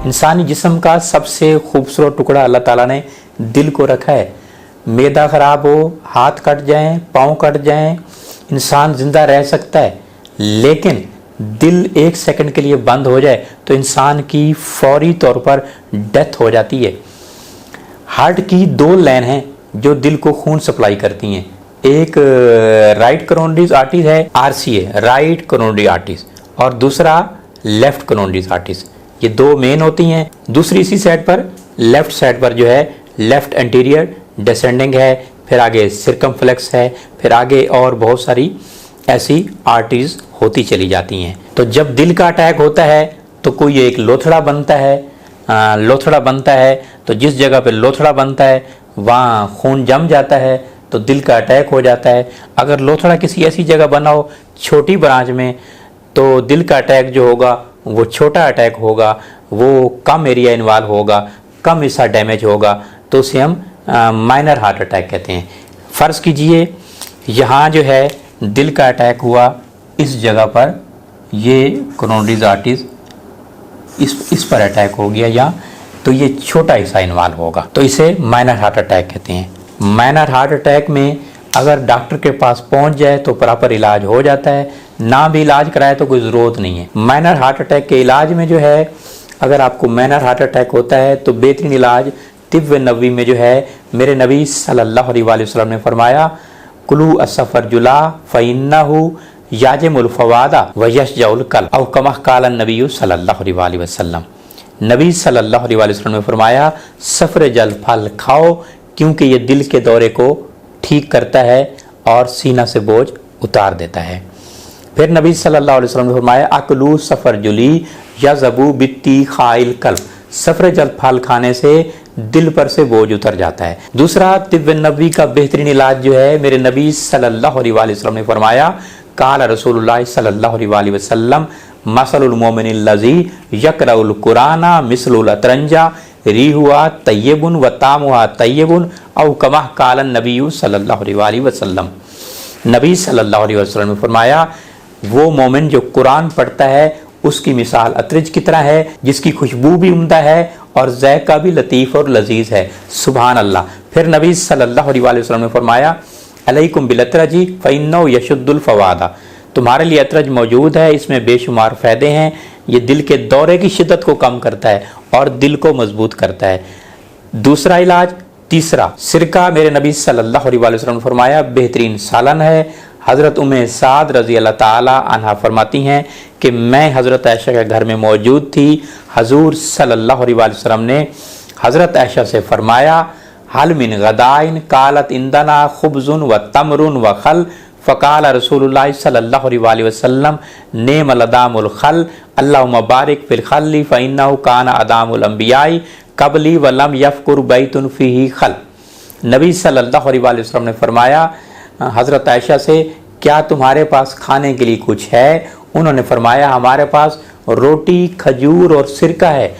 इंसानी जिस्म का सबसे खूबसूरत टुकड़ा अल्लाह ताला ने दिल को रखा है। मैदा खराब हो, हाथ कट जाएं, पाँव कट जाएं, इंसान जिंदा रह सकता है, लेकिन दिल एक सेकंड के लिए बंद हो जाए तो इंसान की फौरी तौर पर डेथ हो जाती है। हार्ट की दो लाइन हैं जो दिल को खून सप्लाई करती हैं। एक राइट करोनरीज आर्टरी है, RCA राइट करोनरी आर्टरीज, और दूसरा लेफ्ट करोनरीज आर्टरीज। ये दो मेन होती हैं। दूसरी इसी साइड पर, लेफ्ट साइड पर जो है लेफ्ट एंटीरियर डिसेंडिंग है, फिर आगे सिरकमफ्लेक्स है, फिर आगे और बहुत सारी ऐसी आर्टरीज होती चली जाती हैं। तो जब दिल का अटैक होता है तो कोई एक लोथड़ा बनता है। लोथड़ा बनता है तो जिस जगह पे लोथड़ा बनता है वहाँ खून जम जाता है तो दिल का अटैक हो जाता है। अगर लोथड़ा किसी ऐसी जगह बना हो छोटी ब्रांच में तो दिल का अटैक जो होगा वो छोटा अटैक होगा, वो कम एरिया इन्वॉल्व होगा, कम हिस्सा डैमेज होगा, तो उसे हम माइनर हार्ट अटैक कहते हैं। फ़र्ज़ कीजिए यहाँ जो है दिल का अटैक हुआ, इस जगह पर ये करोनरीज आर्टरीज इस पर अटैक हो गया, या तो ये छोटा हिस्सा इन्वॉल्व होगा, तो इसे माइनर हार्ट अटैक कहते हैं। माइनर हार्ट अटैक में अगर डॉक्टर के पास पहुंच जाए तो प्रॉपर इलाज हो जाता है, ना भी इलाज कराए तो कोई ज़रूरत नहीं है। माइनर हार्ट अटैक के इलाज में जो है, अगर आपको माइनर हार्ट अटैक होता है तो बेहतरीन इलाज तिब्ब नबवी में जो है मेरे नबी सल्लल्लाहु अलैहि वसल्लम ने फरमाया, कुलू असफरजुला फ़इन्नहु याजिमुल फवादा व यशजउल कल्ब औ कमा क़ाल नबी सल्लल्लाहु अलैहि वसल्लम। नबी सल्लल्लाहु अलैहि वसल्लम ने फरमाया, सफ़र जल फल खाओ क्योंकि ये दिल के दौरे को ठीक करता है और सीना से बोझ उतार देता है। फिर नबी सल्लल्लाहु अलैहि वसल्लम ने फरमाया, अकलू सफ़र जुली यज़बू बित्ती खाइल कल्ब। सफ़र जल फल खाने से दिल पर से बोझ उतर जाता है। दूसरा तिब्ब नबवी का बेहतरीन इलाज जो है मेरे नबी सल्लल्लाहु अलैहि वसल्लम ने फरमाया, काल रसूलुल्लाह सल्लल्लाहु अलैहि वसल्लम मसलुल मोमिनिल लज़ी यक़रउल कुराना मिसलुल अतरंजा रिहुआ तय्यबुन व तामुहा तय्यबुन औ कमा क़ाल नबी सल्लल्लाहु अलैहि वसल्लम। नबी सल्लल्लाहु अलैहि वसल्लम ने फरमाया, वो मोमिन जो कुरान पढ़ता है उसकी मिसाल अतरज की तरह है, जिसकी खुशबू भी उम्दा है और ज़ायका भी लतीफ़ और लजीज है। सुभान अल्लाह। फिर नबी सल्लल्लाहु अलैहि वसल्लम ने फरमाया, अलैकुम बिलतरजी फ़इन्नहु यशुद्दुल फ़वादा। तुम्हारे लिए अतरज मौजूद है, इसमें बेशुमार फ़ायदे हैं। ये दिल के दौरे की शिद्दत को कम करता है और दिल को मजबूत करता है। दूसरा इलाज, तीसरा सिरका, मेरे नबी सल्लल्लाहु अलैहि वसल्लम ने फरमाया बेहतरीन सालन है। हज़रत उम्मे साद रज़ी अल्लाह ताला अन्हा फरमाती हैं कि मैं हज़रत आयशा के घर में मौजूद थी। हजूर सल्लल्लाहु अलैहि वसल्लम ने हज़रत आयशा से फरमाया, हल मिन गदाइन कालत इंदना खुब्जुन व तमरुन व खल फ़काल रसूलुल्लाह सल्लल्लाहु अलैहि वसल्लम नेमल अदामुल खल अल्लाहुम्मा बारिक फिल खल्ली फ़इन्नहु काना अदामुल अंबियाई कबली व लम यफ़कुर बैतुन फ़ीही खल। नबी सल्लल्लाहु अलैहि वसल्लम ने फरमाया हज़रत आयशा से, क्या तुम्हारे पास खाने के लिए कुछ है? उन्होंने फरमाया, हमारे पास रोटी, खजूर और सिरका है।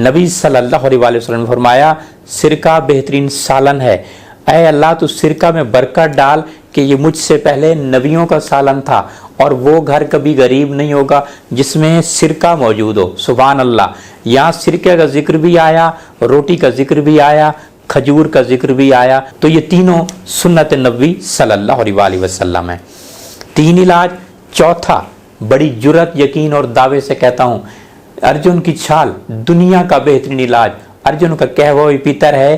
नबी सल्लल्लाहु अलैहि वसल्लम ने फरमाया, सिरका बेहतरीन सालन है। ऐ अल्लाह तू सिरका में बरकत डाल कि ये मुझसे पहले नबियों का सालन था और वो घर कभी गरीब नहीं होगा जिसमें सिरका मौजूद हो। सुभान अल्लाह। यहाँ सिरके का जिक्र भी आया, रोटी का जिक्र भी आया, खजूर का जिक्र भी आया। तो ये तीनों सुन्नत नबी सल्लल्लाहु अलैहि वसल्लम है। तीन इलाज। चौथा, बड़ी जुर्रत, यकीन और दावे से कहता हूँ, अर्जुन की छाल दुनिया का बेहतरीन इलाज। अर्जुन का कहवा पितर है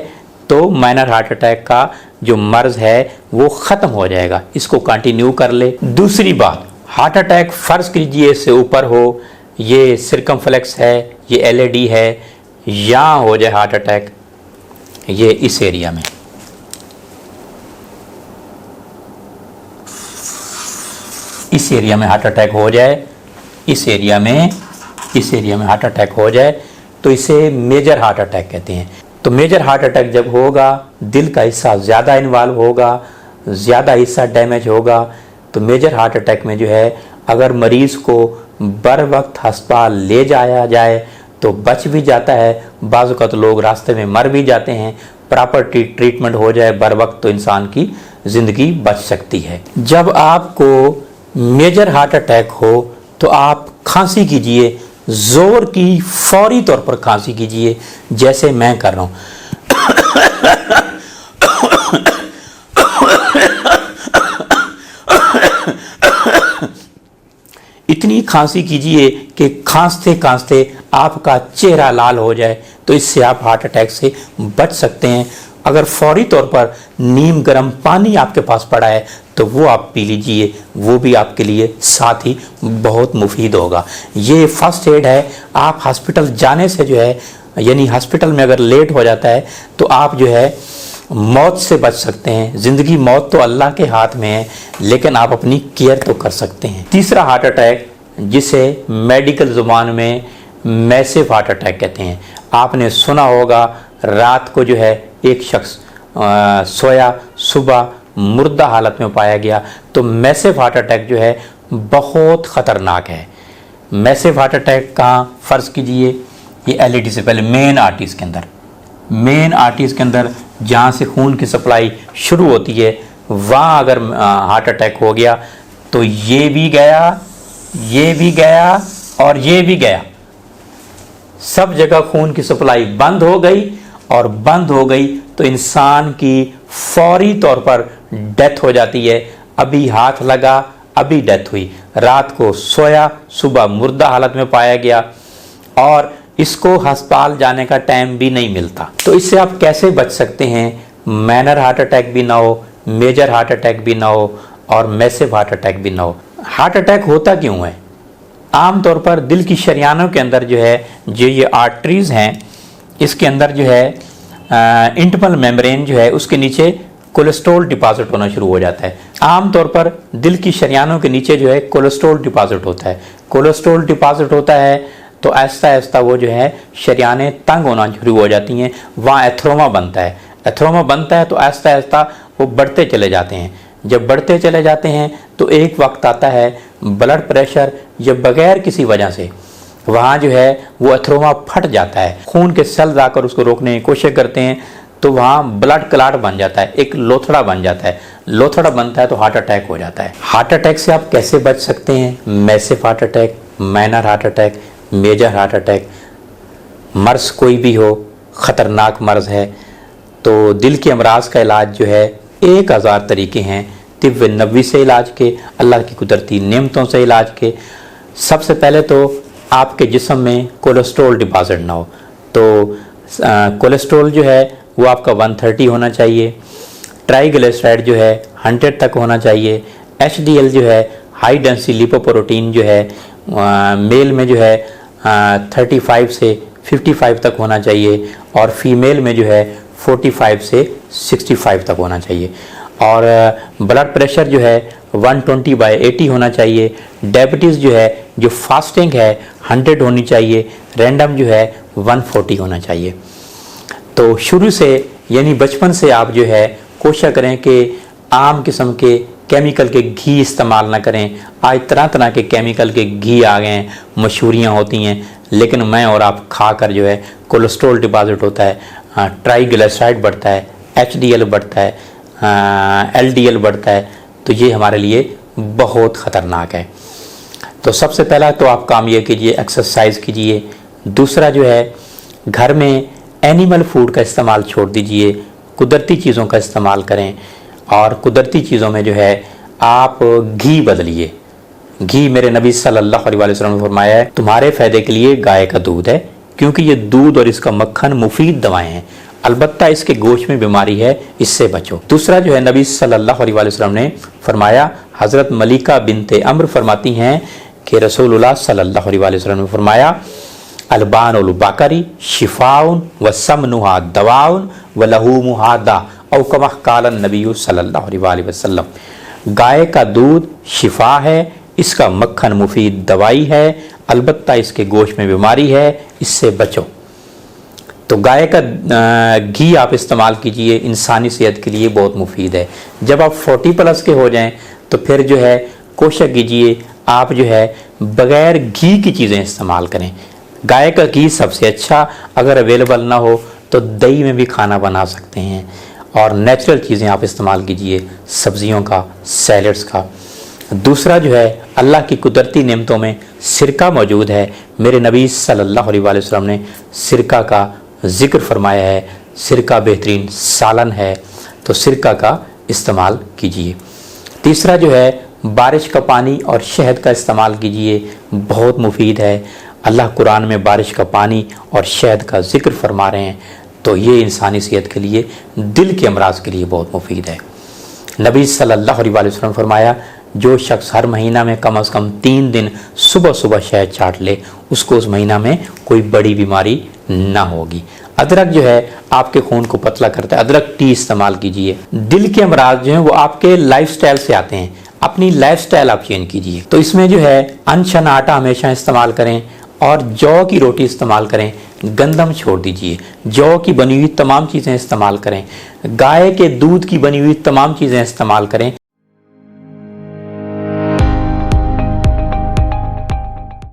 तो माइनर हार्ट अटैक का जो मर्ज है वो ख़त्म हो जाएगा। इसको कंटिन्यू कर ले। दूसरी बात, हार्ट अटैक फ़र्ज कीजिए इससे ऊपर हो, ये सिरकमफ्लेक्स है, ये LAD है, यहाँ हो जाए हार्ट अटैक, ये इस एरिया में, इस एरिया में हार्ट अटैक हो जाए, इस एरिया में हार्ट अटैक हो जाए तो इसे मेजर हार्ट अटैक कहते हैं। तो मेजर हार्ट अटैक जब होगा, दिल का हिस्सा ज़्यादा इन्वॉल्व होगा, ज़्यादा हिस्सा डैमेज होगा, तो मेजर हार्ट अटैक में जो है अगर मरीज़ को बर वक्त अस्पताल ले जाया जाए तो बच भी जाता है, बाज़ औक़ात लोग रास्ते में मर भी जाते हैं। प्रॉपर ट्रीटमेंट हो जाए बर वक्त तो इंसान की ज़िंदगी बच सकती है। जब आपको मेजर हार्ट अटैक हो तो आप खांसी कीजिए, जोर की फौरी तौर पर खांसी कीजिए, जैसे मैं कर रहा हूं। इतनी खांसी कीजिए कि खांसते खांसते आपका चेहरा लाल हो जाए, तो इससे आप हार्ट अटैक से बच सकते हैं। अगर फौरी तौर पर नीम गर्म पानी आपके पास पड़ा है तो वो आप पी लीजिए, वो भी आपके लिए साथ ही बहुत मुफीद होगा। ये फर्स्ट एड है। आप हॉस्पिटल जाने से जो है, यानी हॉस्पिटल में अगर लेट हो जाता है तो आप जो है मौत से बच सकते हैं। ज़िंदगी मौत तो अल्लाह के हाथ में है, लेकिन आप अपनी केयर तो कर सकते हैं। तीसरा हार्ट अटैक, जिसे मेडिकल ज़ुबान में मैसिव हार्ट अटैक कहते हैं। आपने सुना होगा, रात को जो है एक शख्स सोया, सुबह मुर्दा हालत में पाया गया। तो मैसिव हार्ट अटैक जो है बहुत ख़तरनाक है। मैसिव हार्ट अटैक कहाँ फ़र्ज़ कीजिए, ये एलईडी से पहले मेन आर्टरीज़ के अंदर, मेन आर्टरीज़ के अंदर जहाँ से खून की सप्लाई शुरू होती है, वहाँ अगर हार्ट अटैक हो गया तो ये भी गया, ये भी गया और ये भी गया। सब जगह खून की सप्लाई बंद हो गई, और बंद हो गई तो इंसान की फौरी तौर पर डेथ हो जाती है। अभी हाथ लगा, अभी डेथ हुई। रात को सोया, सुबह मुर्दा हालत में पाया गया, और इसको अस्पताल जाने का टाइम भी नहीं मिलता। तो इससे आप कैसे बच सकते हैं? माइनर हार्ट अटैक भी ना हो, मेजर हार्ट अटैक भी ना हो, और मैसिव हार्ट अटैक भी ना हो। हार्ट अटैक होता क्यों है? आमतौर पर दिल की शरियानों के अंदर जो है, जो ये आर्टरीज़ हैं, इसके अंदर जो है इंटरनल मेम्ब्रेन जो है, उसके नीचे कोलेस्ट्रॉल डिपॉजिट होना शुरू हो जाता है। आमतौर पर दिल की शरियानों के नीचे जो है कोलेस्ट्रॉल डिपॉजिट होता है। कोलेस्ट्रॉल डिपॉजिट होता है तो आहिस्ता आहिस्ता वो जो है शरियानें तंग होना शुरू हो जाती हैं, वहाँ एथ्रोमा बनता है। एथ्रोमा बनता है तो आहिस्ता आहिस्ता वो बढ़ते चले जाते हैं। जब बढ़ते चले जाते हैं तो एक वक्त आता है ब्लड प्रेशर, जब बगैर किसी वजह से वहाँ जो है वो एथ्रोमा फट जाता है, खून के सेल्स आकर उसको रोकने की कोशिश करते हैं, तो वहाँ ब्लड क्लॉट बन जाता है, एक लोथड़ा बन जाता है। लोथड़ा बनता है तो हार्ट अटैक हो जाता है। हार्ट अटैक से आप कैसे बच सकते हैं? Massive heart attack, minor heart attack, major heart attack, मर्ज कोई भी हो, ख़तरनाक मर्ज है, तो दिल के अमराज का इलाज जो है 1000 तरीके हैं तिब्ब नबवी से इलाज के, अल्लाह की कुदरती नेमतों से इलाज के। सबसे पहले तो आपके जिस्म में कोलेस्ट्रॉल डिपॉजिट ना हो, तो कोलेस्ट्रॉल जो है वो आपका 130 होना चाहिए। ट्राइग्लिसराइड जो है 100 तक होना चाहिए। HDL जो है हाई डेंसिटी लिपोप्रोटीन जो है मेल में जो है 35 से 55 तक होना चाहिए, और फीमेल में जो है 45 से 65 तक होना चाहिए। और ब्लड प्रेशर जो है 120/80 होना चाहिए। डायबिटीज़ जो है, जो फास्टिंग है 100 होनी चाहिए। रैंडम जो है 140 होना चाहिए। तो शुरू से यानी बचपन से आप जो है कोशिश करें कि आम किस्म के केमिकल के घी इस्तेमाल ना करें। आज तरह तरह के केमिकल के घी आ गए हैं, मशहूरियाँ होती हैं, लेकिन मैं और आप खाकर जो है कोलेस्ट्रॉल डिपॉजिट होता है, ट्राइग्लिसराइड बढ़ता है, HDL बढ़ता है, LDL बढ़ता है, तो ये हमारे लिए बहुत ख़तरनाक है। तो सबसे पहला तो आप काम ये कीजिए, एक्सरसाइज कीजिए। दूसरा जो है घर में एनिमल फूड का इस्तेमाल छोड़ दीजिए, कुदरती चीज़ों का इस्तेमाल करें। और कुदरती चीज़ों में जो है आप घी बदलिए। घी मेरे नबी सल्लल्लाहु अलैहि वसल्लम ने फरमाया है तुम्हारे फ़ायदे के लिए गाय का दूध है, क्योंकि ये दूध और इसका मक्खन मुफीद दवाएं हैं। अलबत्ता इसके गोश्त में बीमारी है, इससे बचो। दूसरा जो है नबी सल्लल्लाहु अलैहि वसल्लम ने फरमाया, हज़रत मलिका बिनते अम्र फरमाती हैं कि रसूलुल्लाह सल्लल्लाहु अलैहि वसल्लम ने फरमाया, अलबानुल बकरी शिफाउन व समनुहा दवाउन व लहूमुहा दा औ कमा काला नबी सल्लल्लाहु अलैहि वसल्लम। गाय का दूध शिफा है, इसका मक्खन मुफीद दवाई है, अलबत्ता इसके गोश्त में बीमारी है, इससे बचो। तो गाय का घी आप इस्तेमाल कीजिए, इंसानी सेहत के लिए बहुत मुफीद है। जब आप 40+ के हो जाएं तो फिर जो है कोशिश कीजिए आप जो है बग़ैर घी की चीज़ें इस्तेमाल करें। गाय का घी सबसे अच्छा, अगर अवेलेबल ना हो तो दही में भी खाना बना सकते हैं। और नेचुरल चीज़ें आप इस्तेमाल कीजिए, सब्जियों का, सैलड्स का। दूसरा जो है अल्लाह की कुदरती नेमतों में सिरका मौजूद है। मेरे नबी सल्लल्लाहु अलैहि वसल्लम ने सिरका का जिक्र फरमाया है, सिरका बेहतरीन सालन है, तो सिरका का इस्तेमाल कीजिए। तीसरा जो है बारिश का पानी और शहद का इस्तेमाल कीजिए, बहुत मुफीद है। अल्लाह कुरान में बारिश का पानी और शहद का जिक्र फरमा रहे हैं, तो ये इंसानी सेहत के लिए, दिल के अमराज के लिए बहुत मुफीद है। नबी सल्लल्लाहु अलैहि वसल्लम फरमाया, जो शख्स हर महीना में कम से कम 3 दिन सुबह सुबह शहद चाट ले, उसको उस महीना में कोई बड़ी बीमारी ना होगी। अदरक जो है आपके खून को पतला करता है, अदरक टी इस्तेमाल कीजिए। दिल के अमराज जो हैं वो आपके लाइफस्टाइल से आते हैं, अपनी लाइफस्टाइल आप चेंज कीजिए। तो इसमें जो है अनशन आटा हमेशा इस्तेमाल करें और जौ की रोटी इस्तेमाल करें, गंदम छोड़ दीजिए। जौ की बनी हुई तमाम चीज़ें इस्तेमाल करें, गाय के दूध की बनी हुई तमाम चीज़ें इस्तेमाल करें,